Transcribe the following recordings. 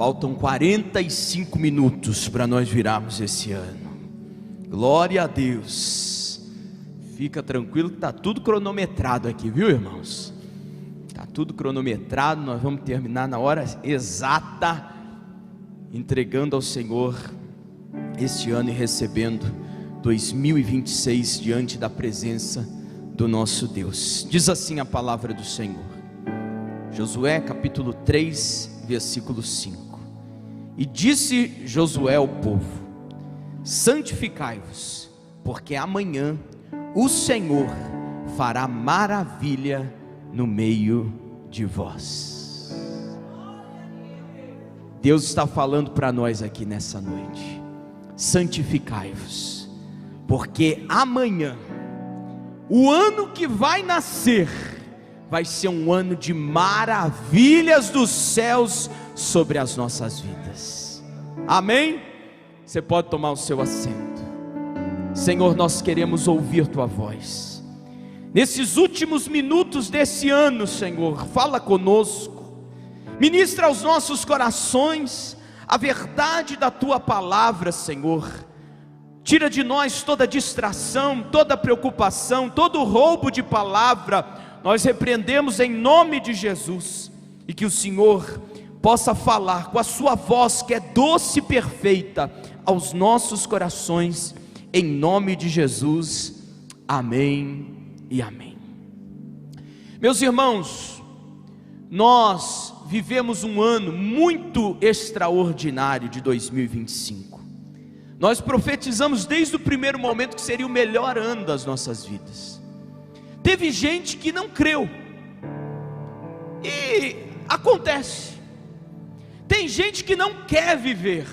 Faltam 45 minutos para nós virarmos esse ano. Glória a Deus. Fica tranquilo que está tudo cronometrado aqui, viu, irmãos? Está tudo cronometrado. Nós vamos terminar na hora exata, entregando ao Senhor este ano e recebendo 2026 diante da presença do nosso Deus. Diz assim a palavra do Senhor, Josué capítulo 3, versículo 5. E disse Josué ao povo: santificai-vos, porque amanhã o Senhor fará maravilha no meio de vós. Deus está falando para nós aqui nessa noite: santificai-vos, porque amanhã, o ano que vai nascer, vai ser um ano de maravilhas dos céus sobre as nossas vidas. Amém? Você pode tomar o seu assento. Senhor, nós queremos ouvir tua voz nesses últimos minutos desse ano. Senhor, fala conosco, ministra aos nossos corações a verdade da tua palavra. Senhor, tira de nós toda distração, toda preocupação, todo roubo de palavra. Nós repreendemos em nome de Jesus, e que o Senhor possa falar com a sua voz que é doce e perfeita aos nossos corações, em nome de Jesus, amém e amém. Meus irmãos, nós vivemos um ano muito extraordinário de 2025, nós profetizamos desde o primeiro momento que seria o melhor ano das nossas vidas. Teve gente que não creu, e acontece. Tem gente que não quer viver,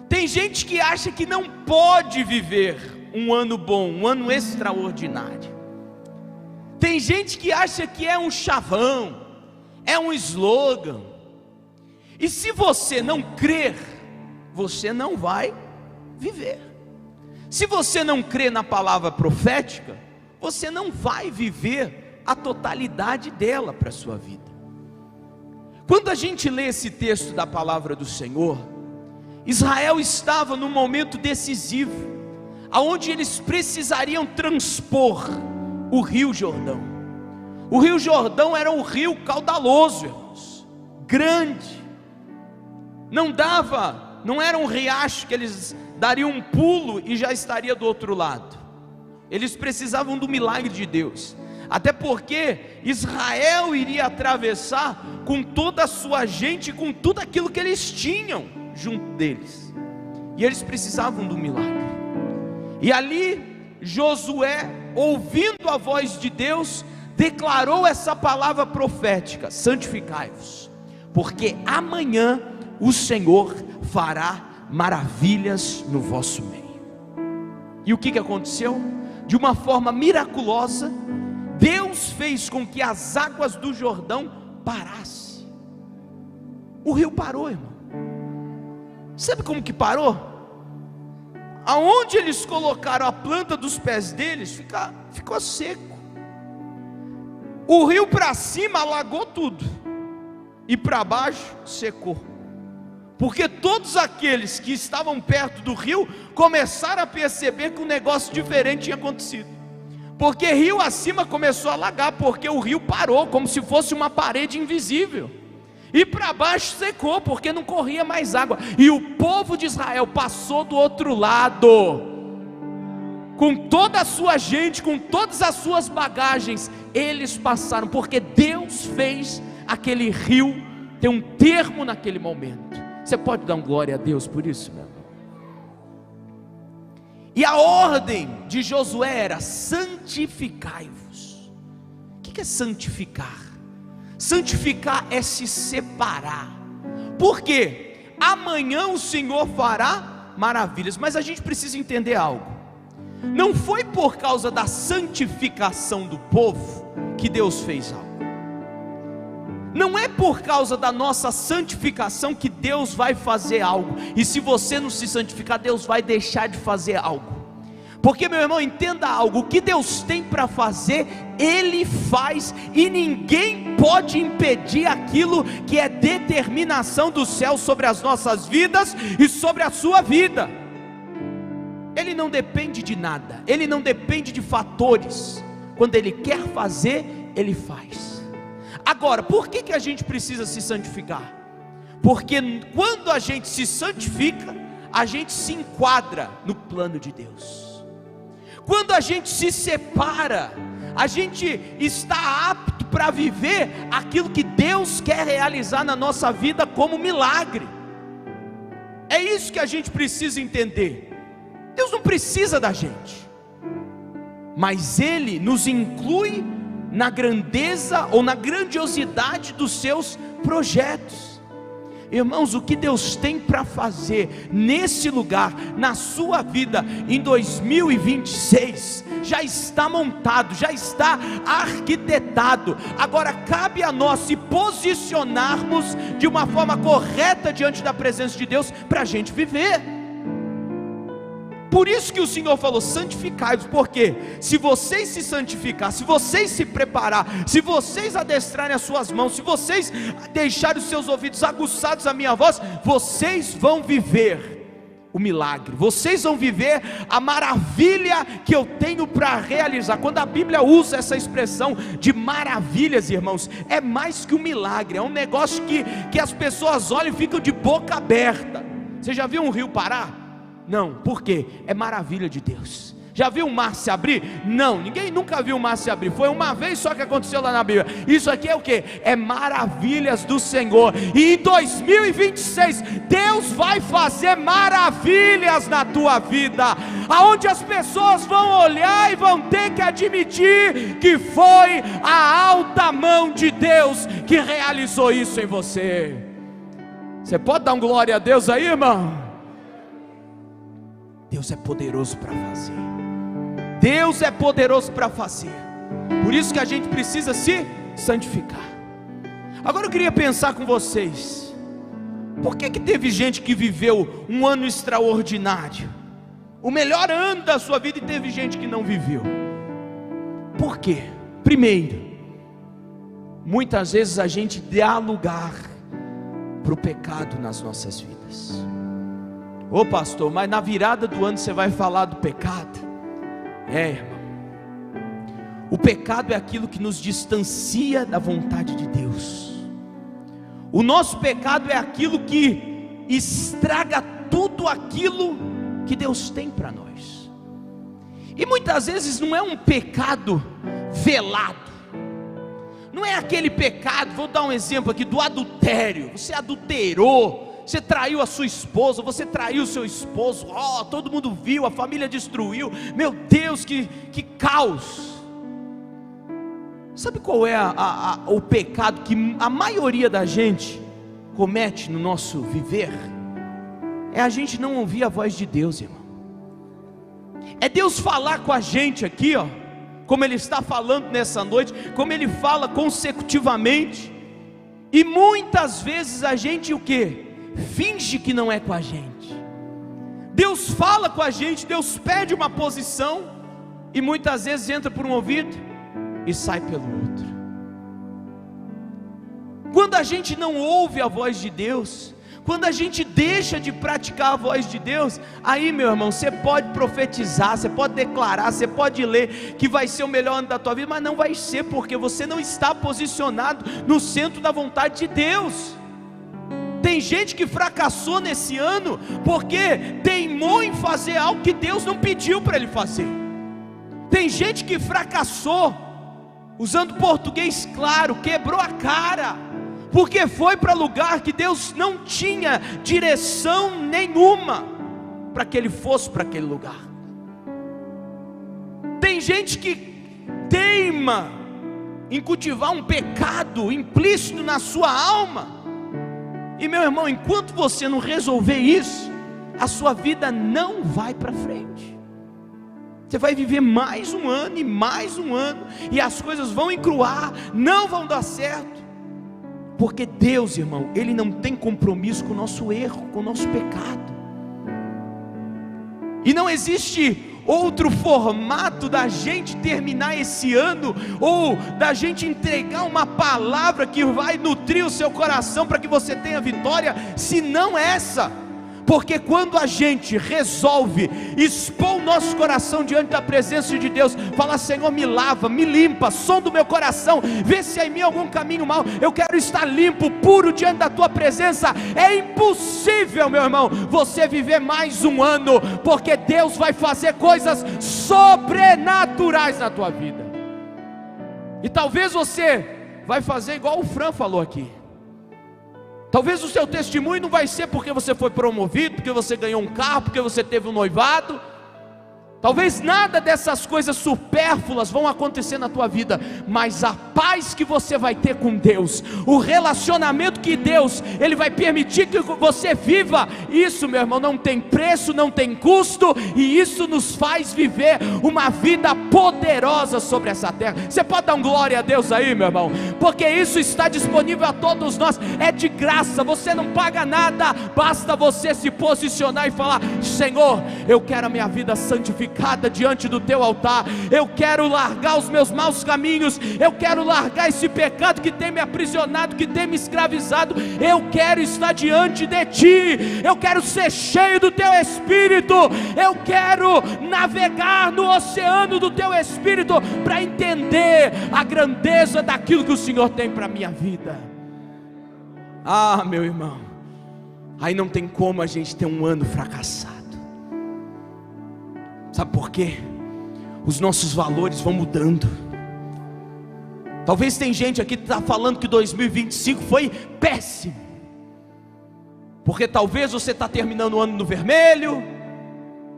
tem gente que acha que não pode viver um ano bom, um ano extraordinário. Tem gente que acha que é um chavão, é um slogan. E se você não crer, você não vai viver. Se você não crê na palavra profética, você não vai viver a totalidade dela para a sua vida. Quando a gente lê esse texto da palavra do Senhor, Israel estava num momento decisivo, aonde eles precisariam transpor o rio Jordão. O rio Jordão era um rio caudaloso, irmãos, grande, não era um riacho que eles dariam um pulo e já estaria do outro lado. Eles precisavam do milagre de Deus, até porque Israel iria atravessar com toda a sua gente, com tudo aquilo que eles tinham junto deles, e eles precisavam do milagre. E ali Josué, ouvindo a voz de Deus, declarou essa palavra profética: santificai-vos, porque amanhã o Senhor fará maravilhas no vosso meio. E o que aconteceu? De uma forma miraculosa, Deus fez com que as águas do Jordão parassem. O rio parou, irmão. Sabe como que parou? Aonde eles colocaram a planta dos pés deles, ficou seco. O rio para cima alagou tudo, e para baixo secou. Porque todos aqueles que estavam perto do rio começaram a perceber que um negócio diferente tinha acontecido. Porque rio acima começou a alagar, porque o rio parou, como se fosse uma parede invisível. E para baixo secou, porque não corria mais água. E o povo de Israel passou do outro lado, com toda a sua gente, com todas as suas bagagens. Eles passaram, porque Deus fez aquele rio ter um termo naquele momento. Você pode dar um glória a Deus por isso, meu irmão? E a ordem de Josué era: santificai-vos. O que é santificar? Santificar é se separar. Por quê? Amanhã o Senhor fará maravilhas. Mas a gente precisa entender algo. Não foi por causa da santificação do povo que Deus fez algo. Não é por causa da nossa santificação que Deus vai fazer algo. E se você não se santificar, Deus vai deixar de fazer algo. Porque, meu irmão, entenda algo: o que Deus tem para fazer, Ele faz, e ninguém pode impedir aquilo que é determinação do céu sobre as nossas vidas e sobre a sua vida. Ele não depende de nada, Ele não depende de fatores. Quando Ele quer fazer, Ele faz. Agora, por que a gente precisa se santificar? Porque quando a gente se santifica, a gente se enquadra no plano de Deus. Quando a gente se separa, a gente está apto para viver aquilo que Deus quer realizar na nossa vida como milagre. É isso que a gente precisa entender. Deus não precisa da gente, mas Ele nos inclui na grandeza ou na grandiosidade dos seus projetos. Irmãos, o que Deus tem para fazer nesse lugar, na sua vida, em 2026, já está montado, já está arquitetado. Agora cabe a nós se posicionarmos de uma forma correta diante da presença de Deus, para a gente viver. Por isso que o Senhor falou: santificai-vos, porque se vocês se santificar, se vocês se preparar, se vocês adestrarem as suas mãos, se vocês deixarem os seus ouvidos aguçados à minha voz, vocês vão viver o milagre, vocês vão viver a maravilha que eu tenho para realizar. Quando a Bíblia usa essa expressão de maravilhas, irmãos, é mais que um milagre, é um negócio que as pessoas olham e ficam de boca aberta. Você já viu um rio parar? Não, por quê? É maravilha de Deus. Já viu o mar se abrir? Não, ninguém nunca viu o mar se abrir, foi uma vez só que aconteceu lá na Bíblia. Isso aqui é o quê? É maravilhas do Senhor. E em 2026, Deus vai fazer maravilhas na tua vida, aonde as pessoas vão olhar e vão ter que admitir que foi a alta mão de Deus que realizou isso em você. Você pode dar um glória a Deus aí, irmão? Deus é poderoso para fazer. Deus é poderoso para fazer. Por isso que a gente precisa se santificar. Agora eu queria pensar com vocês: por que teve gente que viveu um ano extraordinário, o melhor ano da sua vida, e teve gente que não viveu? Por quê? Primeiro, muitas vezes a gente dá lugar para o pecado nas nossas vidas. Ô pastor, mas na virada do ano você vai falar do pecado? Irmão, o pecado é aquilo que nos distancia da vontade de Deus. O nosso pecado é aquilo que estraga tudo aquilo que Deus tem para nós. E muitas vezes não é um pecado velado, não é aquele pecado, vou dar um exemplo aqui, do adultério. Você adulterou, você traiu a sua esposa, você traiu o seu esposo, todo mundo viu, a família destruiu, meu Deus, que caos. Sabe qual é o pecado que a maioria da gente comete no nosso viver? É a gente não ouvir a voz de Deus, irmão. É Deus falar com a gente aqui, como Ele está falando nessa noite, como Ele fala consecutivamente, e muitas vezes a gente o quê? Finge que não é com a gente. Deus fala com a gente, Deus pede uma posição, e muitas vezes entra por um ouvido e sai pelo outro. Quando a gente não ouve a voz de Deus, quando a gente deixa de praticar a voz de Deus, aí, meu irmão, você pode profetizar, você pode declarar, você pode ler que vai ser o melhor ano da tua vida, mas não vai ser, porque você não está posicionado no centro da vontade de Deus. Tem gente que fracassou nesse ano porque teimou em fazer algo que Deus não pediu para ele fazer. Tem gente que fracassou, usando português claro, quebrou a cara, porque foi para lugar que Deus não tinha direção nenhuma para que ele fosse para aquele lugar. Tem gente que teima em cultivar um pecado implícito na sua alma. E meu irmão, enquanto você não resolver isso, a sua vida não vai para frente. Você vai viver mais um ano e mais um ano, e as coisas vão encruar, não vão dar certo. Porque Deus, irmão, Ele não tem compromisso com o nosso erro, com o nosso pecado. E não existe outro formato da gente terminar esse ano, ou da gente entregar uma palavra que vai nutrir o seu coração para que você tenha vitória, se não essa. Porque quando a gente resolve expor o nosso coração diante da presença de Deus, falar: Senhor, me lava, me limpa, sonda o meu coração, vê se há em mim algum caminho mau, eu quero estar limpo, puro diante da tua presença. É impossível, meu irmão, você viver mais um ano, porque Deus vai fazer coisas sobrenaturais na tua vida. E talvez você vai fazer igual o Fran falou aqui. Talvez o seu testemunho não vai ser porque você foi promovido, porque você ganhou um carro, porque você teve um noivado. Talvez nada dessas coisas supérfluas vão acontecer na tua vida, mas a paz que você vai ter com Deus, o relacionamento que Deus, Ele vai permitir que você viva, isso, meu irmão, não tem preço, não tem custo, e isso nos faz viver uma vida poderosa sobre essa terra. Você pode dar um glória a Deus aí, meu irmão, porque isso está disponível a todos nós, é de graça, você não paga nada, basta você se posicionar e falar: Senhor, eu quero a minha vida santificada diante do teu altar, eu quero largar os meus maus caminhos, eu quero largar esse pecado que tem me aprisionado, que tem me escravizado, eu quero estar diante de ti, eu quero ser cheio do teu Espírito, eu quero navegar no oceano do teu Espírito, para entender a grandeza daquilo que o Senhor tem para a minha vida. Ah, meu irmão, aí não tem como a gente ter um ano fracassado. Sabe por quê? Os nossos valores vão mudando. Talvez tem gente aqui que está falando que 2025 foi péssimo, porque talvez você está terminando o ano no vermelho,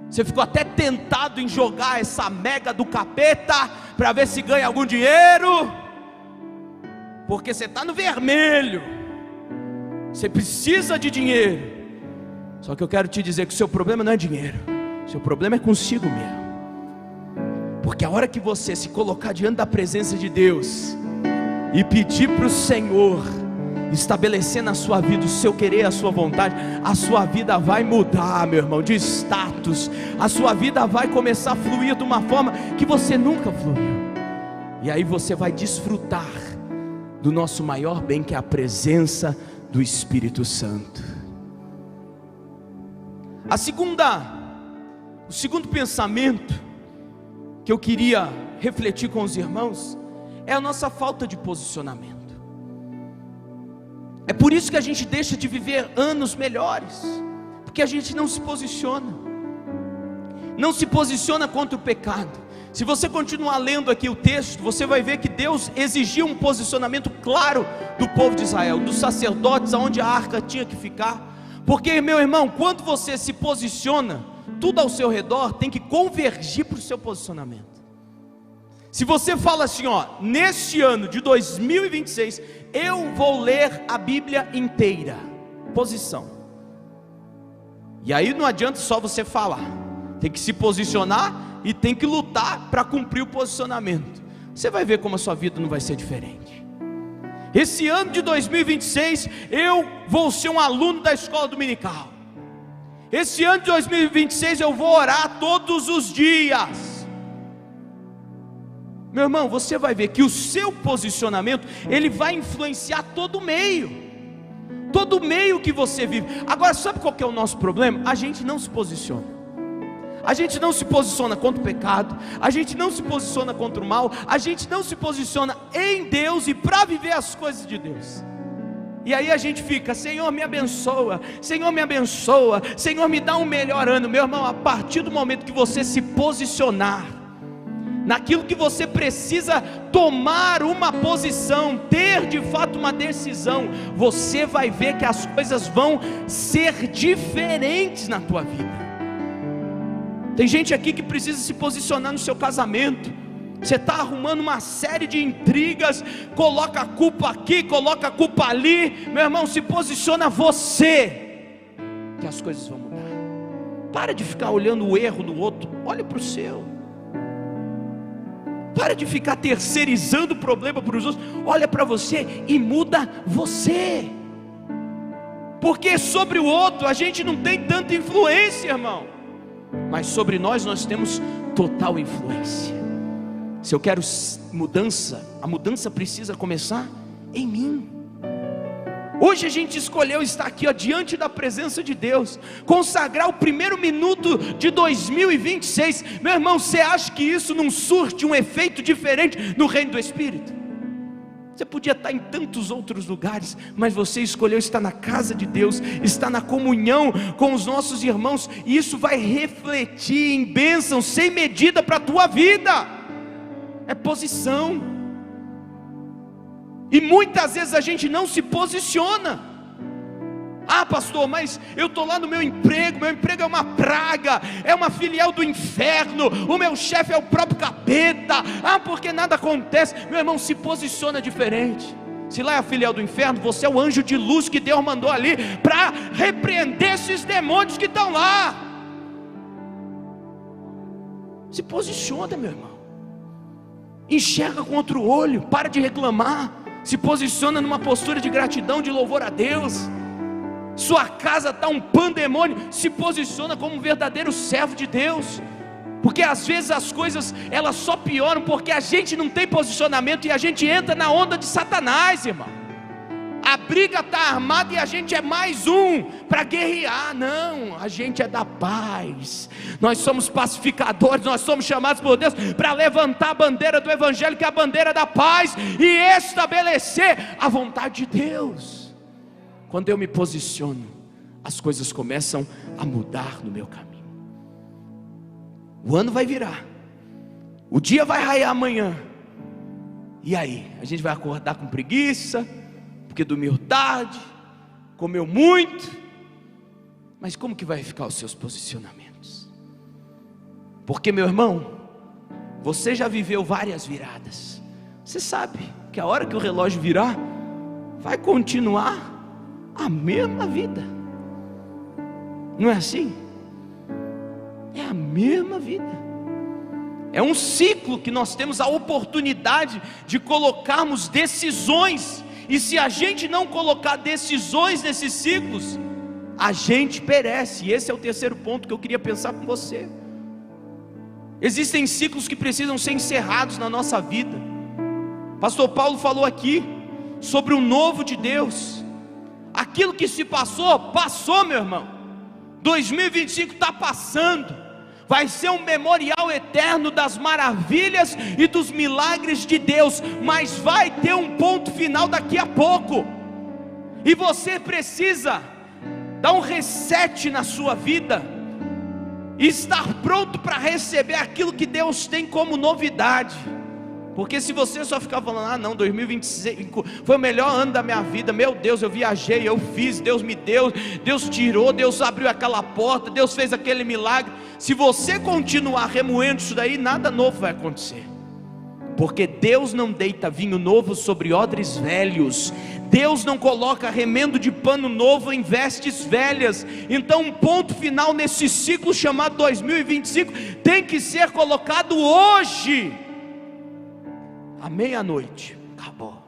você ficou até tentado em jogar essa mega do capeta, para ver se ganha algum dinheiro, porque você está no vermelho, você precisa de dinheiro. Só que eu quero te dizer que o seu problema não é dinheiro, seu problema é consigo mesmo. Porque a hora que você se colocar diante da presença de Deus e pedir para o Senhor estabelecer na sua vida o seu querer, a sua vontade, a sua vida vai mudar, meu irmão, de status. A sua vida vai começar a fluir de uma forma que você nunca fluiu. E aí você vai desfrutar do nosso maior bem, que é a presença do Espírito Santo. O segundo pensamento que eu queria refletir com os irmãos é a nossa falta de posicionamento. É por isso que a gente deixa de viver anos melhores, porque a gente não se posiciona, não se posiciona contra o pecado. Se você continuar lendo aqui o texto, você vai ver que Deus exigiu um posicionamento claro do povo de Israel, dos sacerdotes, aonde a arca tinha que ficar. Porque, meu irmão, quando você se posiciona, tudo ao seu redor tem que convergir para o seu posicionamento. Se você fala assim, ó, neste ano de 2026, eu vou ler a Bíblia inteira, posição. E aí não adianta só você falar, tem que se posicionar e tem que lutar para cumprir o posicionamento. Você vai ver como a sua vida não vai ser diferente. Esse ano de 2026, eu vou ser um aluno da escola dominical. Esse ano de 2026 eu vou orar todos os dias. Meu irmão, você vai ver que o seu posicionamento, ele vai influenciar todo o meio que você vive. Agora, sabe qual que é o nosso problema? A gente não se posiciona. A gente não se posiciona contra o pecado, a gente não se posiciona contra o mal, a gente não se posiciona em Deus e para viver as coisas de Deus. E aí a gente fica: Senhor, me abençoa, Senhor, me abençoa, Senhor, me dá um melhor ano. Meu irmão, a partir do momento que você se posicionar naquilo que você precisa tomar uma posição, ter de fato uma decisão, você vai ver que as coisas vão ser diferentes na tua vida. Tem gente aqui que precisa se posicionar no seu casamento. Você está arrumando uma série de intrigas, coloca a culpa aqui, coloca a culpa ali. Meu irmão, se posiciona você, que as coisas vão mudar. Para de ficar olhando o erro do outro, olha para o seu. Para de ficar terceirizando o problema para os outros, olha para você e muda você. Porque sobre o outro a gente não tem tanta influência, irmão. mas sobre nós temos total influência. Se eu quero mudança, a mudança precisa começar em mim. Hoje a gente escolheu estar aqui, diante da presença de Deus, consagrar o primeiro minuto de 2026. Meu irmão, você acha que isso não surte um efeito diferente no reino do Espírito? Você podia estar em tantos outros lugares, mas você escolheu estar na casa de Deus, estar na comunhão com os nossos irmãos, e isso vai refletir em bênção sem medida para a tua vida. É posição. E muitas vezes a gente não se posiciona. Ah, pastor, mas eu estou lá no meu emprego é uma praga, é uma filial do inferno, o meu chefe é o próprio capeta. Ah, porque nada acontece. Meu irmão, se posiciona diferente. Se lá é a filial do inferno, você é o anjo de luz que Deus mandou ali para repreender esses demônios que estão lá. Se posiciona, meu irmão. Enxerga com outro olho, para de reclamar. Se posiciona numa postura de gratidão, de louvor a Deus. Sua casa está um pandemônio, se posiciona como um verdadeiro servo de Deus. Porque às vezes as coisas, elas só pioram porque a gente não tem posicionamento, e a gente entra na onda de Satanás, irmão. A briga está armada e a gente é mais um para guerrear. Não, a gente é da paz. Nós somos pacificadores, nós somos chamados por Deus para levantar a bandeira do Evangelho, que é a bandeira da paz, e estabelecer a vontade de Deus. Quando eu me posiciono, as coisas começam a mudar no meu caminho. O ano vai virar, o dia vai raiar amanhã, e aí? A gente vai acordar com preguiça, porque dormiu tarde, comeu muito. Mas como que vai ficar os seus posicionamentos? Porque, meu irmão, você já viveu várias viradas. Você sabe que a hora que o relógio virar, vai continuar a mesma vida. Não é assim? É a mesma vida. É um ciclo que nós temos a oportunidade de colocarmos decisões. E se a gente não colocar decisões nesses ciclos, a gente perece. E esse é o terceiro ponto que eu queria pensar com você. Existem ciclos que precisam ser encerrados na nossa vida. Pastor Paulo falou aqui sobre o novo de Deus. Aquilo que se passou, passou, meu irmão. 2025 está passando. Vai ser um memorial eterno das maravilhas e dos milagres de Deus, mas vai ter um ponto final daqui a pouco, e você precisa dar um reset na sua vida, e estar pronto para receber aquilo que Deus tem como novidade. Porque se você só ficar falando, ah não, 2025 foi o melhor ano da minha vida, meu Deus, eu viajei, eu fiz, Deus me deu, Deus tirou, Deus abriu aquela porta, Deus fez aquele milagre. Se você continuar remoendo isso daí, nada novo vai acontecer. Porque Deus não deita vinho novo sobre odres velhos. Deus não coloca remendo de pano novo em vestes velhas. Então um ponto final nesse ciclo chamado 2025 tem que ser colocado hoje. À meia-noite, acabou.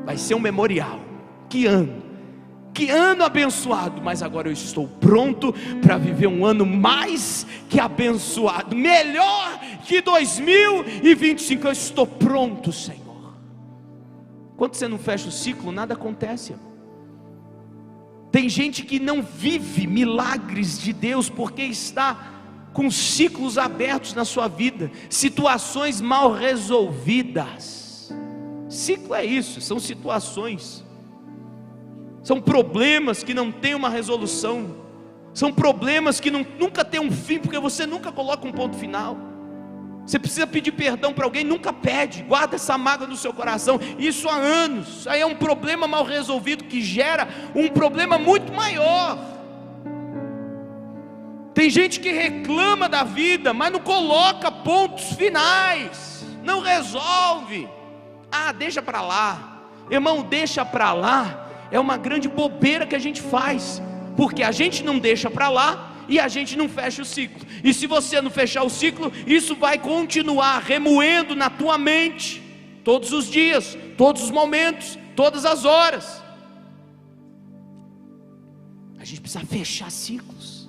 Vai ser um memorial. Que ano abençoado. Mas agora eu estou pronto para viver um ano mais que abençoado, melhor que 2025. Eu estou pronto, Senhor. Quando você não fecha o ciclo, nada acontece. Tem gente que não vive milagres de Deus porque está com ciclos abertos na sua vida, situações mal resolvidas. Ciclo é isso, são situações, são problemas que não tem uma resolução, são problemas que nunca tem um fim, porque você nunca coloca um ponto final. Você precisa pedir perdão para alguém, nunca pede, guarda essa mágoa no seu coração, isso há anos. Aí é um problema mal resolvido que gera um problema muito maior. Tem gente que reclama da vida, mas não coloca pontos finais, não resolve. Ah, deixa para lá. Irmão, deixa para lá é uma grande bobeira que a gente faz, porque a gente não deixa para lá e a gente não fecha o ciclo. E se você não fechar o ciclo, isso vai continuar remoendo na tua mente, todos os dias, todos os momentos, todas as horas. A gente precisa fechar ciclos.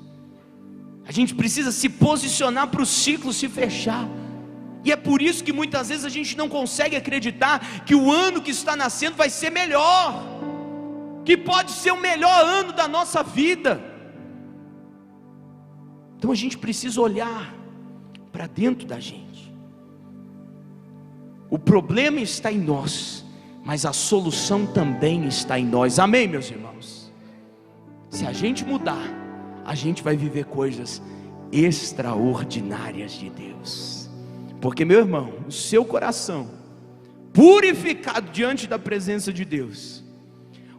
A gente precisa se posicionar para o ciclo se fechar. E é por isso que muitas vezes a gente não consegue acreditar que o ano que está nascendo vai ser melhor, que pode ser o melhor ano da nossa vida. Então a gente precisa olhar para dentro da gente. O problema está em nós, mas a solução também está em nós. Amém, meus irmãos? Se a gente mudar, a gente vai viver coisas extraordinárias de Deus. Porque, meu irmão, o seu coração purificado diante da presença de Deus,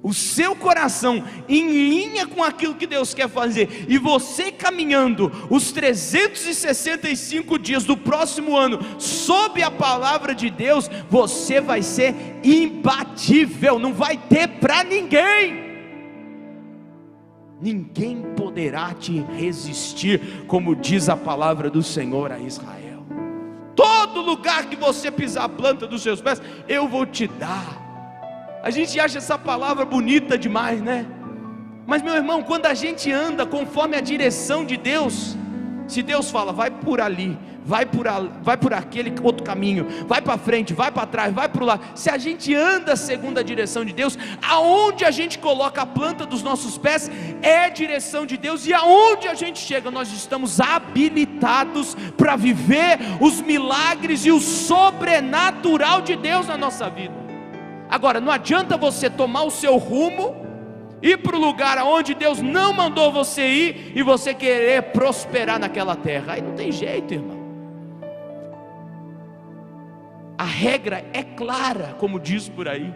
o seu coração em linha com aquilo que Deus quer fazer, e você caminhando os 365 dias do próximo ano sob a palavra de Deus, você vai ser imbatível, não vai ter para ninguém. Ninguém poderá te resistir, como diz a palavra do Senhor a Israel. Todo lugar que você pisar a planta dos seus pés, eu vou te dar. A gente acha essa palavra bonita demais, né? Mas, meu irmão, quando a gente anda conforme a direção de Deus, se Deus fala, vai por ali, vai por aquele outro caminho, vai para frente, vai para trás, vai para o lado, se a gente anda segundo a direção de Deus, aonde a gente coloca a planta dos nossos pés é direção de Deus, e aonde a gente chega, nós estamos habilitados para viver os milagres e o sobrenatural de Deus na nossa vida. Agora, não adianta você tomar o seu rumo, ir para o lugar aonde Deus não mandou você ir, e você querer prosperar naquela terra. Aí não tem jeito, irmão. A regra é clara, como diz por aí.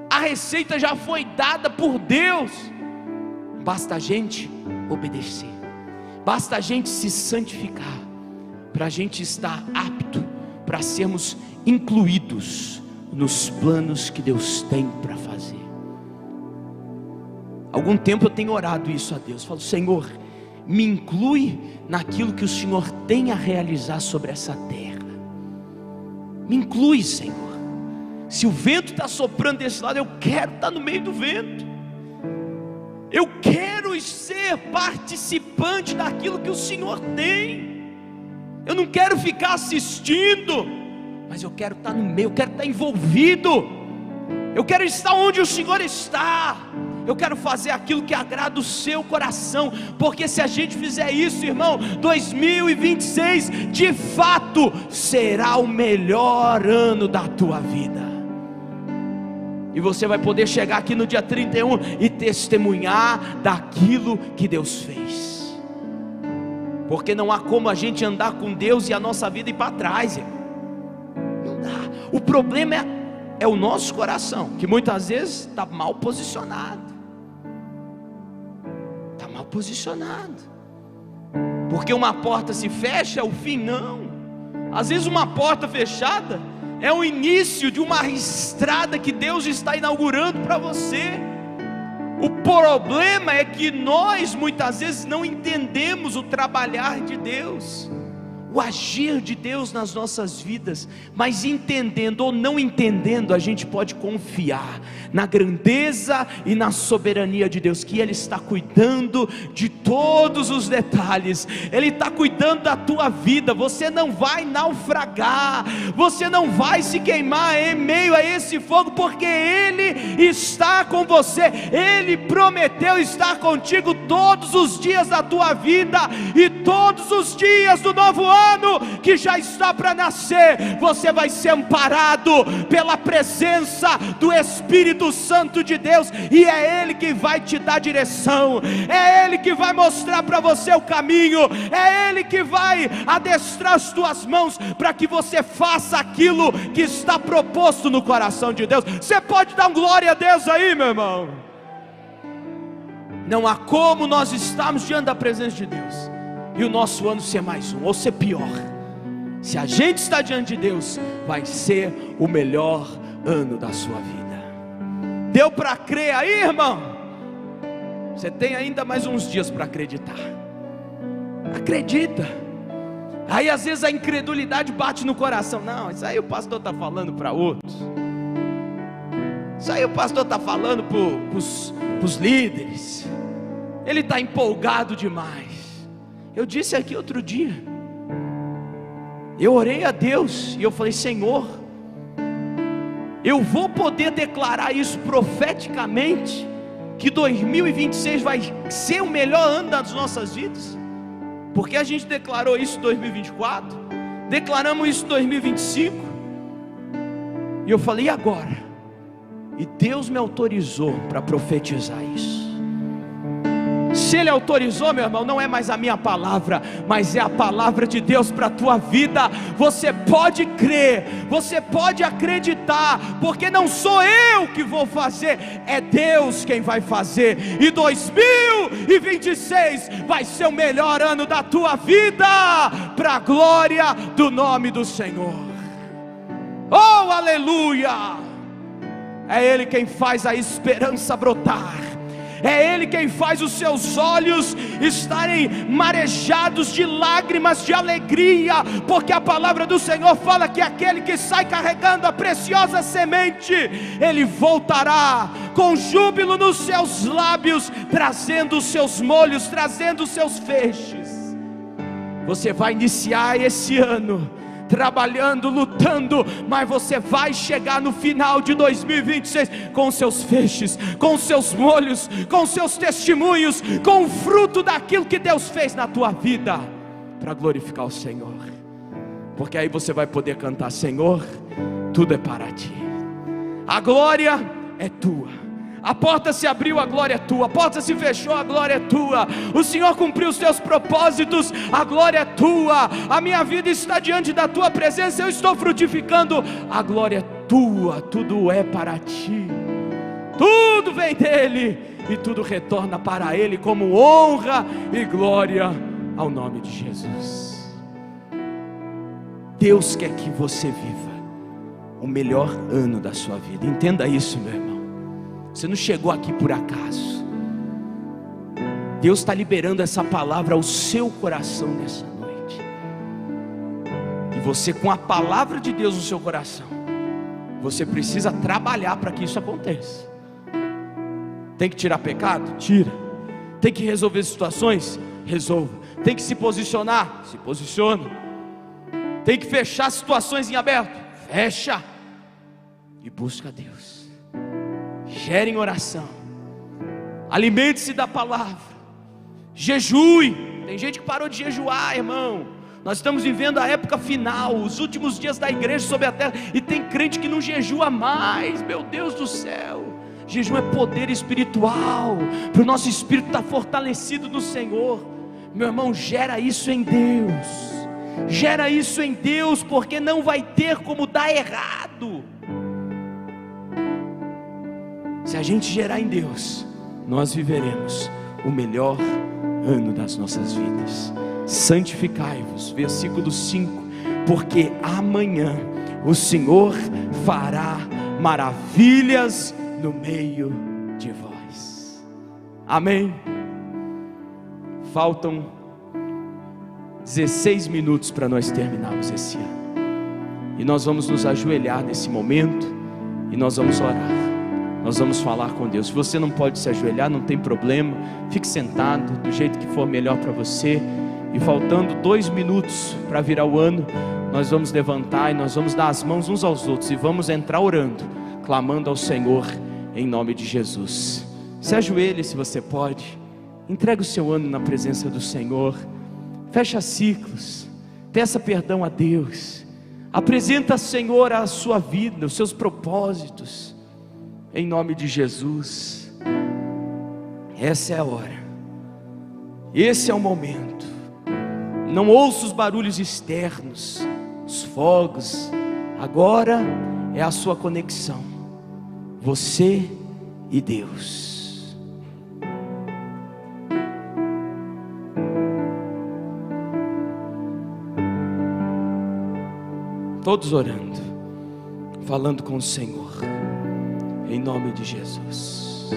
A receita já foi dada por Deus. Basta a gente obedecer. Basta a gente se santificar, para a gente estar apto para sermos incluídos nos planos que Deus tem para fazer. Algum tempo eu tenho orado isso a Deus. Falo, Senhor, me inclui naquilo que o Senhor tem a realizar sobre essa terra. Me inclui, Senhor. Se o vento está soprando desse lado, eu quero estar no meio do vento. Eu quero ser participante daquilo que o Senhor tem. Eu não quero ficar assistindo, mas eu quero estar no meio, eu quero estar envolvido. Eu quero estar onde o Senhor está. Eu quero fazer aquilo que agrada o seu coração, porque se a gente fizer isso, irmão, 2026 de fato será o melhor ano da tua vida. E você vai poder chegar aqui no dia 31 e testemunhar daquilo que Deus fez. Porque não há como a gente andar com Deus e a nossa vida ir para trás, irmão. Não dá. O problema é o nosso coração, que muitas vezes está mal posicionado. Está mal posicionado. Porque uma porta se fecha, é o fim, não. Às vezes uma porta fechada é o início de uma estrada que Deus está inaugurando para você. O problema é que nós muitas vezes não entendemos o trabalhar de Deus, o agir de Deus nas nossas vidas. Mas entendendo ou não entendendo, a gente pode confiar na grandeza e na soberania de Deus, que Ele está cuidando de todos os detalhes. Ele está cuidando da tua vida. Você não vai naufragar, você não vai se queimar em meio a esse fogo, porque Ele está com você. Ele prometeu estar contigo todos os dias da tua vida, e todos os dias do novo ano que já está para nascer, você vai ser amparado pela presença do Espírito Santo de Deus, e é Ele que vai te dar direção, é Ele que vai mostrar para você o caminho, é Ele que vai adestrar as tuas mãos para que você faça aquilo que está proposto no coração de Deus. Você pode dar glória a Deus aí, meu irmão? Não há como nós estarmos diante da presença de Deus e o nosso ano ser mais um, ou ser pior. Se a gente está diante de Deus, vai ser o melhor ano da sua vida. Deu para crer aí, irmão? Você tem ainda mais uns dias para acreditar. Acredita. Aí às vezes a incredulidade bate no coração. Não, isso aí o pastor está falando para outros. Isso aí o pastor está falando para os líderes. Ele está empolgado demais. Eu disse aqui outro dia, eu orei a Deus e eu falei: Senhor, eu vou poder declarar isso profeticamente, que 2026 vai ser o melhor ano das nossas vidas? Porque a gente declarou isso em 2024, declaramos isso em 2025, e eu falei: e agora? E Deus me autorizou para profetizar isso. Se Ele autorizou, meu irmão, não é mais a minha palavra, mas é a palavra de Deus para a tua vida. Você pode crer, você pode acreditar, porque não sou eu que vou fazer, é Deus quem vai fazer. E 2026 vai ser o melhor ano da tua vida, para a glória do nome do Senhor. Oh, aleluia! É Ele quem faz a esperança brotar, é Ele quem faz os seus olhos estarem marejados de lágrimas de alegria, porque a palavra do Senhor fala que aquele que sai carregando a preciosa semente, ele voltará com júbilo nos seus lábios, trazendo os seus molhos, trazendo os seus feixes. Você vai iniciar esse ano trabalhando, lutando, mas você vai chegar no final de 2026 com seus feixes, com seus molhos, com seus testemunhos, com o fruto daquilo que Deus fez na tua vida, para glorificar o Senhor. Porque aí você vai poder cantar: Senhor, tudo é para ti, a glória é tua. A porta se abriu, a glória é tua. A porta se fechou, a glória é tua. O Senhor cumpriu os teus propósitos, a glória é tua. A minha vida está diante da tua presença, eu estou frutificando, a glória é tua. Tudo é para ti, tudo vem dele e tudo retorna para ele, como honra e glória ao nome de Jesus. Deus quer que você viva o melhor ano da sua vida. Entenda isso, meu irmão. Você não chegou aqui por acaso. Deus está liberando essa palavra ao seu coração nessa noite. E você, com a palavra de Deus no seu coração, você precisa trabalhar para que isso aconteça. Tem que tirar pecado? Tira. Tem que resolver situações? Resolva. Tem que se posicionar? Se posiciona. Tem que fechar situações em aberto? Fecha. E busca a Deus. Gere em oração, alimente-se da palavra, jejue. Tem gente que parou de jejuar, irmão. Nós estamos vivendo a época final, os últimos dias da igreja sobre a terra, e tem crente que não jejua mais. Meu Deus do céu, jejum é poder espiritual, para o nosso espírito estar fortalecido no Senhor. Meu irmão, gera isso em Deus, gera isso em Deus, porque não vai ter como dar errado. Se a gente gerar em Deus, nós viveremos o melhor ano das nossas vidas. Santificai-vos, versículo 5, porque amanhã o Senhor fará maravilhas no meio de vós. Amém? Faltam 16 minutos para nós terminarmos esse ano, e nós vamos nos ajoelhar nesse momento, e nós vamos orar. Nós vamos falar com Deus. Se você não pode se ajoelhar, não tem problema, fique sentado do jeito que for melhor para você. E faltando 2 minutos para virar o ano, nós vamos levantar e nós vamos dar as mãos uns aos outros e vamos entrar orando, clamando ao Senhor em nome de Jesus. Se ajoelhe se você pode, entregue o seu ano na presença do Senhor, fecha ciclos, peça perdão a Deus, apresenta ao Senhor a sua vida, os seus propósitos, em nome de Jesus. Essa é a hora, esse é o momento. Não ouça os barulhos externos, os fogos. Agora é a sua conexão, você e Deus. Todos orando, falando com o Senhor, em nome de Jesus.